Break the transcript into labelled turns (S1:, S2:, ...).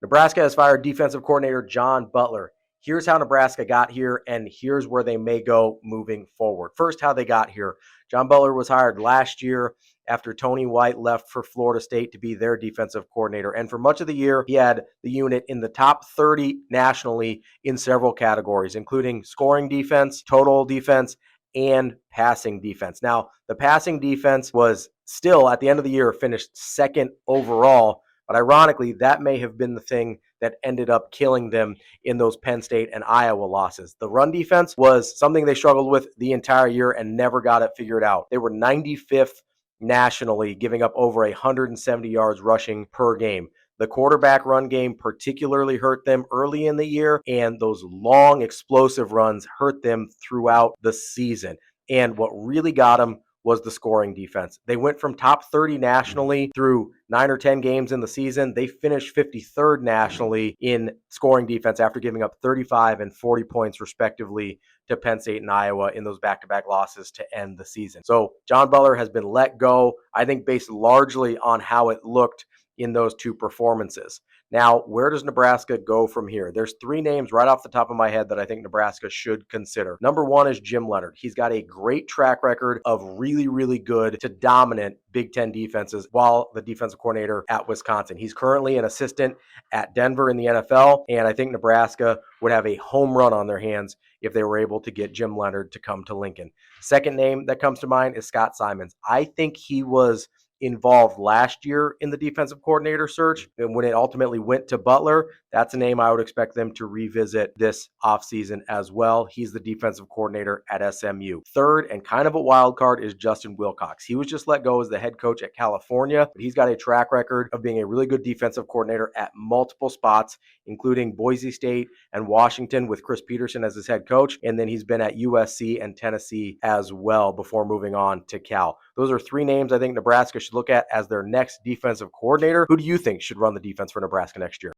S1: Nebraska has fired defensive coordinator John Butler. Here's how Nebraska got here, and here's where they may go moving forward. First, how they got here. John Butler was hired last year after Tony White left for Florida State to be their defensive coordinator. And for much of the year, he had the unit in the top 30 nationally in several categories, including scoring defense, total defense, and passing defense. Now, the passing defense was still, at the end of the year, finished second overall. But ironically, that may have been the thing that ended up killing them in those Penn State and Iowa losses. The run defense was something they struggled with the entire year and never got it figured out. They were 95th nationally, giving up over 170 yards rushing per game. The quarterback run game particularly hurt them early in the year, and those long explosive runs hurt them throughout the season. And what really got them was the scoring defense. They went from top 30 nationally through 9 or 10 games in the season. They finished 53rd nationally in scoring defense after giving up 35 and 40 points respectively to Penn State and Iowa in those back-to-back losses to end the season. So John Butler has been let go, I think based largely on how it looked in those two performances. Now, where does Nebraska go from here? There's three names right off the top of my head that I think Nebraska should consider. Number one is Jim Leonhard. He's got a great track record of really, really good to dominant Big Ten defenses while the defensive coordinator at Wisconsin. He's currently an assistant at Denver in the NFL, and I think Nebraska would have a home run on their hands if they were able to get Jim Leonhard to come to Lincoln. Second name that comes to mind is Scott Simons. I think he was involved last year in the defensive coordinator search. And when it ultimately went to Butler, that's a name I would expect them to revisit this offseason as well. He's the defensive coordinator at SMU. Third, and kind of a wild card, is Justin Wilcox. He was just let go as the head coach at California, but he's got a track record of being a really good defensive coordinator at multiple spots, including Boise State and Washington with Chris Peterson as his head coach. And then he's been at USC and Tennessee as well before moving on to Cal. Those are three names I think Nebraska should look at as their next defensive coordinator. Who do you think should run the defense for Nebraska next year?